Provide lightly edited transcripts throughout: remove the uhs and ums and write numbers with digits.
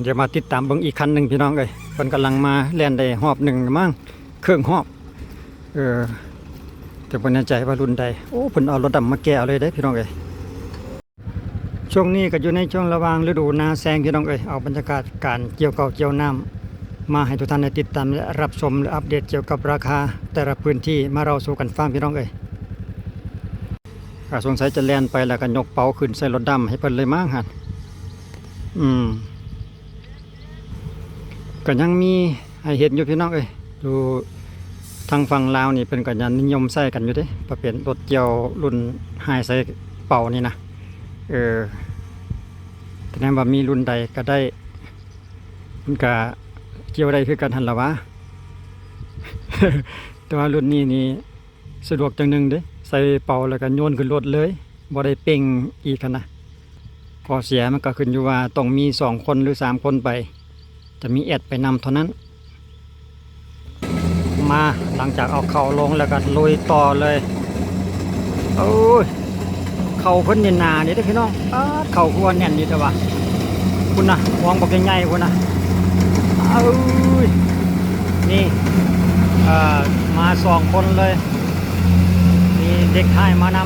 เดี๋ยวมาติดตามเบิ่งอีกคันหนึ่งพี่น้องเอ้ยเพิ่นกำลังมาแล่นได้หอบหนึ่งมั้งเครื่องหอบแต่บ่แน่ใจว่ารุ่นใดโอ้เพิ่นเอารถดำมาแก้เอาเลยได้พี่น้องเอ้ยช่วงนี้ก็อยู่ในช่วงระหว่างฤดูนาแซงพี่น้องเอ้ยเอาบรรยากาศการเกี่ยวข้าวเกี่ยวน้ำมาให้ทุกท่านได้ติดตามและรับชมและอัปเดตเกี่ยวกับราคาแต่ละพื้นที่มาเราสู่กันฟังพี่น้องเอ้ยสงสัยจะแล่นไปแล้วก็ยกเป๋าขึ้นใส่รถดำให้เพิ่นเลยมั้งหั่นก็ยังมีให้เห็นอยู่พี่น้องเอ้ยดูทางฝั่งลาวนี่เป็นก็ยังนิยมใส่กันอยู่เด้ประเภทรถเกี่ยวรุ่นหายใส่เป่านี่นะแต่นั้นว่ามีรุ่นใดก็ได้มันก็เกี่ยวได้คือกันหันละวะ แต่ว่ารุ่นนี้นี่สะดวกจังหนึงเด้ใส่เป่าแล้วก็โยนขึ้นรถเลยบ่ได้เป่งอีกนะข้อเสียมันก็ขึ้นอยู่ว่าต้องมี2คนหรือ3คนไปจะมีแอดไปนำเท่านั้นมาหลังจากเอาเข่าลงแล้วก็ลุยต่อเลยโอ้ยเข่าเพิ่นนี่หนานี่เด้อพี่น้องเข่าควรแน่นดีแต่ว่าคุณนะมองบอกใหญ่ๆคุณนะนี่มา2คนเลยมีเด็กชายมาน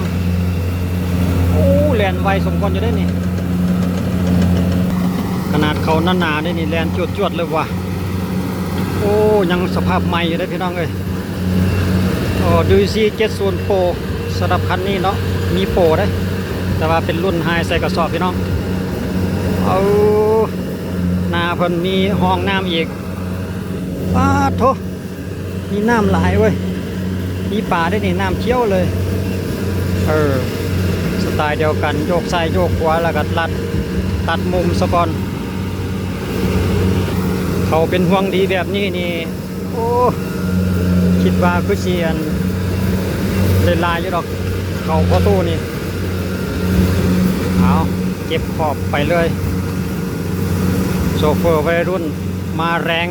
ำโอ้แล่นไวสมควรอยู่ได้นี่ขนาดเขาหนาๆได้นี่แลนจวดๆเลยว่ะโอ้ยังสภาพใหม่อยู่ได้พี่น้องเอ้ยดูซี70 Pro สำหรับคันนี้เนาะมีโปรได้แต่ว่าเป็นรุ่นไฮใส่กระสอบพี่น้องหน้าเพิ่นมีห้องน้ำอีกป้าโถมีน้ำหลายเว้ยมีป่าได้นี่น้ำเชี่ยวเลยสไตล์เดียวกันโยกซ้ายโยกขวาแล้วก็ตัดมุมสะก่อนเขาเป็นห่วงดีแบบนี้นี่โอ้คิดว่าคือเชียนเลยลายอยู่ดอกเขาพอตู้นี่เอาเก็บขอบไปเลยโซเฟอร์วัยรุ่นมาแรง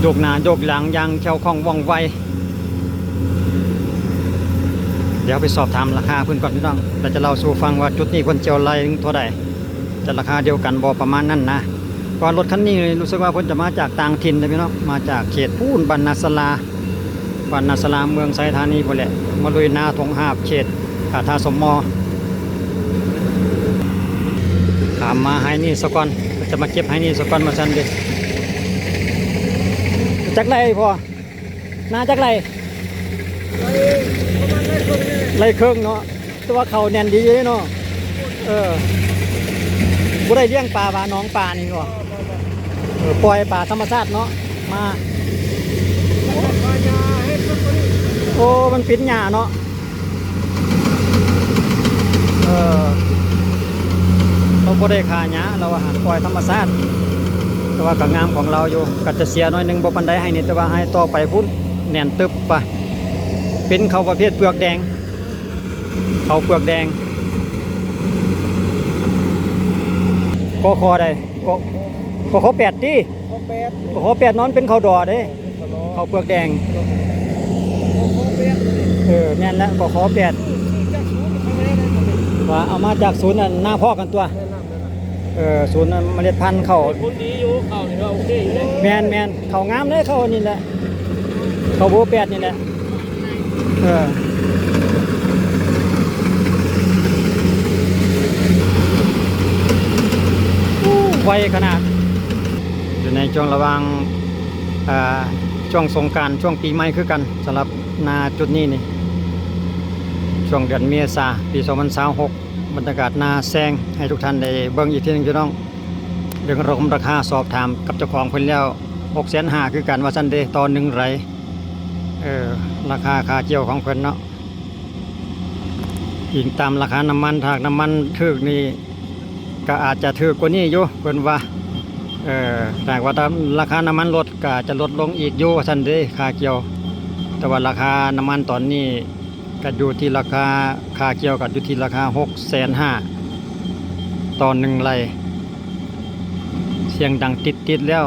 โยกหน้าโยกหลังยังเชี่ยวคล่องว่องไวเดี๋ยวไปสอบถามราคาเพื่อนก่อนพี่น้องเราจะเล่าสู่ฟังว่าจุดนี้คนเจียวไรเท่าใดจะราคาเดียวกันบ่ประมาณนั้นนะก่อนรถคันนี้รู้สึกว่าเพิ่นจะมาจากต่างถิ่นนะพี่น้องมาจากเขตพูนบรรณาสลาเมืองไซธานีพุ่นแหละมาลุยนาทงหาบเขตท่าสมมถามมาให้นี่สก่อนจะมาเก็บให้นี่สก่อนมาซั่นเด้จักไรพอนาจักไรไรเครื่องเนาะแต่ว่าเขาแน่นดีอยู่เนาะบ่ได้เลี้ยงปลาน้องปลานี่เนาะปล่อยปลาธรรมชาติเนาะมาโอ้มันปิดหญ้าเนาะเราบ่ได้ฆ่าหญ้าเราอาหารปล่อยธรรมชาติแต่ว่าก็งามของเราอยู่ก็จะเสียน้อยนึงบ่ปานใดให้นี่แต่ว่าให้ต่อไปพุ่นแน่นตึบไปเป็นเขาประเภทเปลือกแดงเขาเปลือกแดงก็คอได้ก็เขา8ดิก็เขา8นอนเป็นเขาดอเด้เขาเปลือกแดงแม่นแล้วก็ขอ8ว่าเอามาจากศูนย์หน้าพ่อกันตัวศูนย์เมล็ดพันธุ์เขาคนดีอยู่เขานี่ว่าโอเคอยู่เลยแม่นเขางามเลยเขานี่แหละเขาโบ8นี่แหละไวขนาดอยู่ในช่วงระหว่างช่วงสงกรานต์ช่วงปีใหม่คือกันสำหรับนาจุดนี้นี่ช่วงเดือนเมษายนปี2026บรรยากาศนาแซงให้ทุกท่านได้เบิ่งอีกทีนึงพี่น้องเรื่องราคาสอบถามกับเจ้าของเพิ่นแล้ว650,000คือกันว่าซั่นเด้ต่อ1ไร่ราคาค่าเกี่ยวของเพิ่นเนาะอิงตามราคาน้ำมันถ้าน้ำมันถูกนี่ก็อาจจะถูกกว่านี้อยู่เพิ่นว่าแต่ว่าถ้าราคาน้ำมันลดก็จะลดลงอีกอยู่ว่าซั่นเด้ค่าเกี่ยวแต่ว่าราคาน้ำมันตอนนี้ก็อยู่ที่ราคาค่าเกี่ยวก็อยู่ที่ราคา650,000ต่อ1ไร่เสียงดังติดแล้ว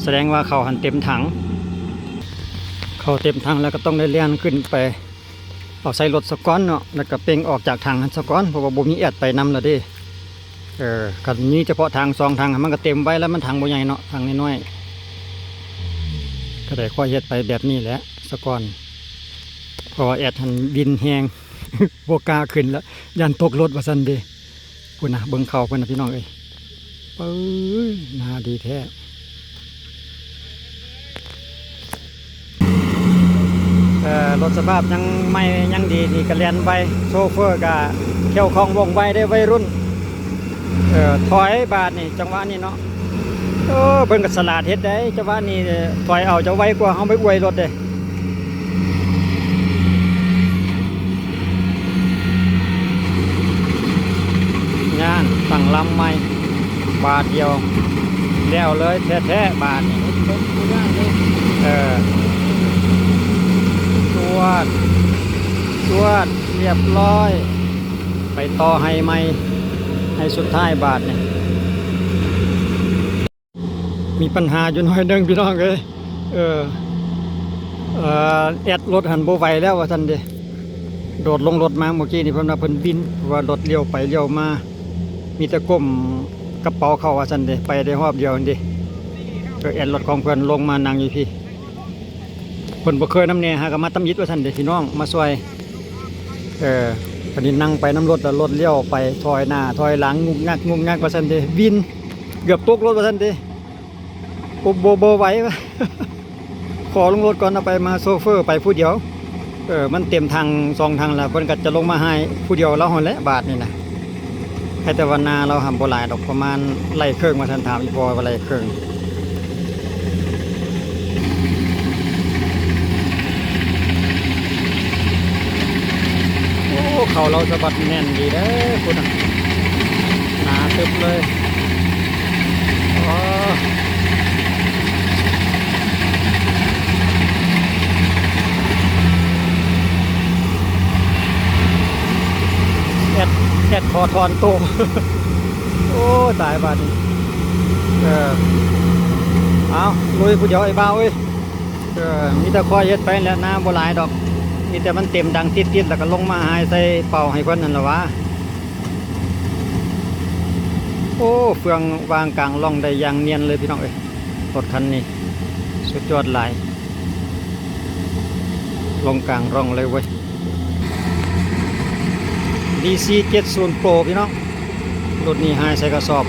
แสดงว่าเขาหันเต็มถังเขาเต็มถังแล้วก็ต้องได้เลี้ยงขึ้นไปเอาใส่รถสก้อนเนาะแล้วก็เป่งออกจากถังสก้อนเพราะว่าบ่มีแอดไปนำแล้วเด้ กันนี้เฉพาะทาง2ทางมันก็เต็มไว้แล้วมันทางบ่ใหญ่เนาะทางน้อยๆก็ได้ค่อยเฮ็ดไปแบบนี้แหละสะก่อนเพราะว่าแอดหันดินแห้ง บ่กล้าขึ้นแล้วยันตกรถว่าซั่นเด้พุ่นน่ะเบิ่งเขาเพิ่นน่ะพี่น้องเอ้ยปื้อน่าดีแท้รถสภาพยังไม่ยังดีนี่ก็แล่นไปโชเฟอร์ก็เที่ยวคล่องว่องไวได้วัยรุ่นถอยบาทนี่จังหวะนี้เนาะเพิ่นก็สลาดเฮ็ดได้จังหวะนี้ถอยเอาจะไวกว่าเฮาไปอวยรถเด้งานตั้งลำใหม่บาทเดียวแล้วเลยแท้ๆบาทนี่จวดเรียบร้อยไปต่อให้ใหม่ให้สุดท้ายบาทเนี่ยมีปัญหาอยู่หน่อยนึงพี่น้องเอ้ยแอดรถหันบ่ไหวแล้วว่าซั่นเด้โดดลงรถมาเมื่อกี้นี่เพิ่นว่าเพิ่นบินว่ารถเลี้ยวไปเลี้ยวมามีแต่ก้มกระเป๋าเข้าว่าซั่นเด้ไปได้รอบเดียวนี่เด้แอดรถของเพิ่นลงมานั่งอยู่พี่เพิ่นบ่เคยนำแน่หาก็มาตำยิดว่าซั่นเด้พี่น้องมาช่วยพอดีนั่งไปน้ำรถแล้วรถเลี้ยวไปถอยหน้าถอยหลังงุกงักว่าซั่นเด้วินเกือบตกรถว่าซั่นเด้โบไหว ขอลงรถก่อนเอาไปมาโซเฟอร์ไปผู้เดียวมันเต็มทาง2ทางแล้วเพิ่นก็จะลงมาให้ผู้เดียวเราหั่นแหละบาทนี่นะให้แต่วันนาเราหำบ่หลายดอกประมาณไร่ครึ่งมาทันถามอีพอว่าไร่ครึ่งเขาเราสะบัดแน่นดีเด้อคุณหนาตึบเลยแอดพอทอนโต โอ้ตายบาดนี้เอาลุยผู้เดียวไอ้บ้าเอ้ยมีแต่คอยเฮ็ดไปแล้วน้ำบ่หลายดอกมีแต่มันเต็มดังติดแล้วก็ลงมาหายใส่เป่าให้เพิ่นนั่นล่ะวะโอ้เฟืองวางกลางร่องได้อย่างเนียนเลยพี่น้องเอ้ยรถคันนี้สุดยอดหลายลงกลางร่องเลยเว้ย DC 70 Pro พี่น้องรถนี้หายใส่กระสอบ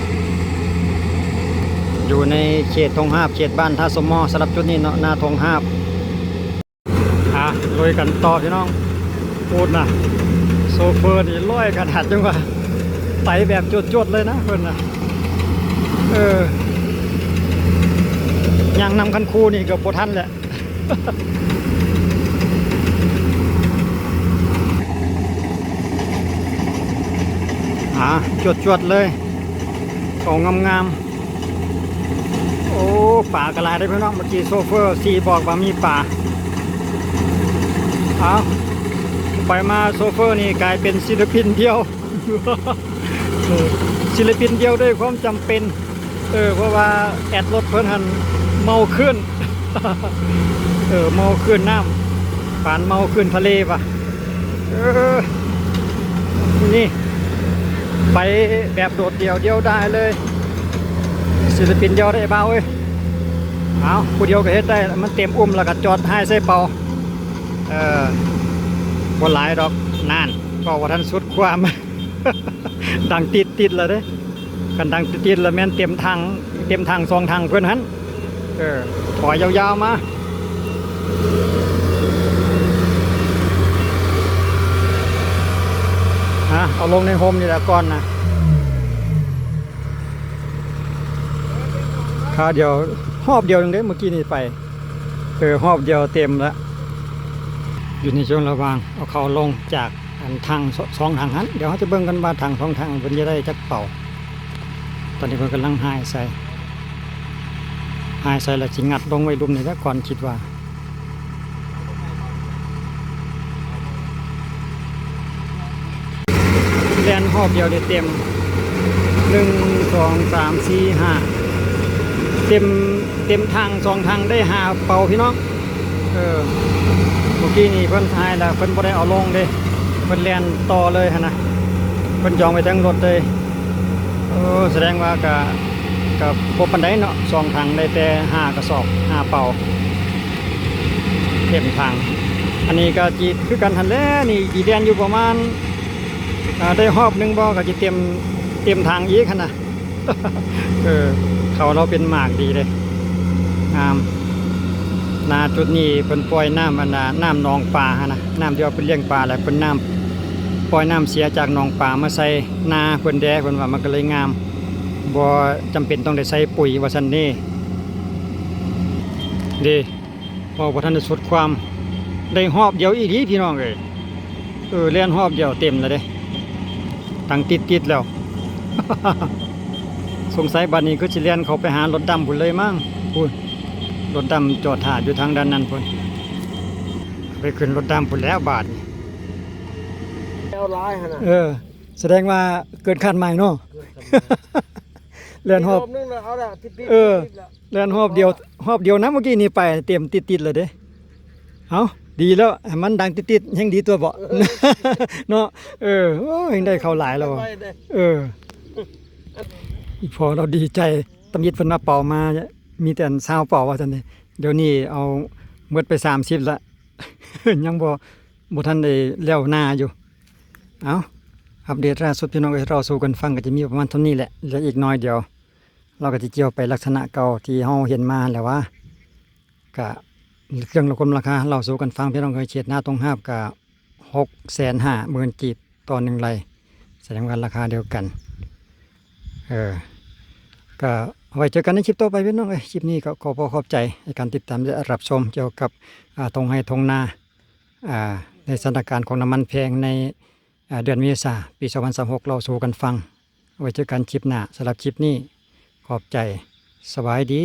อยู่ในเขตทงหาบเขตบ้านท่าสมอสำหรับจุดนี้เนาะหน้าทงหาบลุยกันต่อพี่น้องพูดนะโซเฟอร์นี่ร้อยกระดาษจังว่าไต่แบบจดๆเลยนะเพื่อนนะยังนำคันคูนี่กับโปทันแหละจดเลยของงามๆโอ้ป่ากระไรได้พี่น้องเมื่อกี้โซเฟอร์ซีบอกว่ามีป่าไปมาโซเฟอร์นี่กลายเป็นศิลปินเดียว ศิลปินเดียวด้วยความจำเป็นเพราะว่าแอดรถเพิ่นหันเมาขึ้น เมาขึ้นน้ำผ่านเมาขึ้นทะเลป่ะนี่ไปแบบโดดเดี่ยวได้เลยศิลปินเดียวได้เบาเอ้ยผู้เดียวก็เฮ็ดได้มันเต็มอุ้มแล้วก็จอดให้ใส่เป่าบ่หลายดอกนานก็ว่าท่านสุดความ ดังติดเลยเด้กันดังติดแล้วแม่นเต็มทาง2ทางเพื่อนหันปล่อยยาวๆมาเอาลงในโฮมนี่แหละก่อนนะค่าเดียวหอบเดียวนึงเด้เมื่อกี้นี่ไปหอบเดียวเต็มแล้วอยู่ในช่วงระหว่างเอาเขาลงจากทาง2ทางนั้นเดี๋ยวเขาจะเบิ่งกันว่าทาง2ทางเป็นจะได้จักเป่าตอนนี้เพิ่นกำลังหายใส่แล้วสิงัดลงไว้ลุมนี่แล้วก่อนคิดว่าแลนหอบเดียวได้เต็ม1 2 3 4 5เต็มทาง2ทางได้5เป่าพี่น้องเมื่อกี้นี่เพิ่นทายแล้วเพิ่นบ่ได้เอาลงเด้เพิ่นแล่นต่อเลยหั่นนะเพิ่นจองไว้ทั้งรถเลย แสดงว่าก็พบปันไดเนาะสองทางได้แต่5 กระสอบ5 เป่าเต็มทางอันนี้ก็จีคือกันทันแล้วนี่อีเดียนอยู่ประมาณได้หอบหนึงบ่ก็จะเต็มทางอีกหั่นน่ะ เขาเราเป็นหมากดีเลยงามนาจุดนี้เพิ่นปล่อยน้ำอันน่ะน้ำหนองปลาหั่นน่ะน้ำที่ว่าเพิ่นเลี้ยงปลาแล้วเพิ่นน้ำปล่อยน้ำเสียจากหนองปลามาใส่นาเพิ่นแดเพิ่นว่ามันก็เลยงามบ่จำเป็นต้องได้ใส่ปุ๋ยว่าซั่นนี่เด้พอบ่ทันได้สุดความได้หอบเดียวอีหลีพี่น้องเอ้ยเล่นหอบเดียวเต็มแล้วเด้ตั้งติดแล้ว สงสัยบัดนี้ก็สิเลียนเขาไปหารถดำพุ่นเลยมั้งพุ่นรถดำจอดท่าอยู่ทางด้านนั้นพุ่นไปขึ้นรถดำพุ่นแล้วบาทนี่ เอาร้ายฮะนะ แสดงว่าเกินคาดหมายเนาะ เลียนหอบ นึงแล้วเอาละทิพย์ เลียนหอบเดียวนะเมื่อกี้นี่ไปเต็มติดเลยเด้เอาดีแล้วให้มันดังติดๆยังดีตัวเบาะ เนาะโอ้ยยังได้เข้าหลายแล้วอีพอเราดีใจตำยิดเพิ่นมาเป่ามามีแต่ซาวเป่าว่าซั่นนี่เดี๋ยวนี้เอาหมดไป30ละ ยังบ่ทันได้แล้วหน้าอยู่เอาอัปเดตล่าสุดพี่น้องให้เราสู่กันฟังก็จะมีประมาณเท่านี้แหละเหลืออีกน้อยเดียวเราก็จะเกี่ยวไปลักษณะเก่าที่เฮาเห็นมาแล้วว่าก็เครื่องระคมราคาเราสู่กันฟังพี่น้องเคยเฉียดหน้าตรงหาบก็650,000 กีบต่อ1 ไร่แสดงว่าราคาเดียวกันก็ไว้เจอกันในคลิปต่อไปพี่น้องคลิปนี้ก็ขอบใจในการติดตามและรับชมเกี่ยวกับทงไห้ทงนาในสถานการณ์ของน้ำมันแพงในเดือนเมษายนปี2026เราสู่กันฟังไว้เจอกันคลิปหน้าสำหรับคลิปนี้ขอบใจสบายดี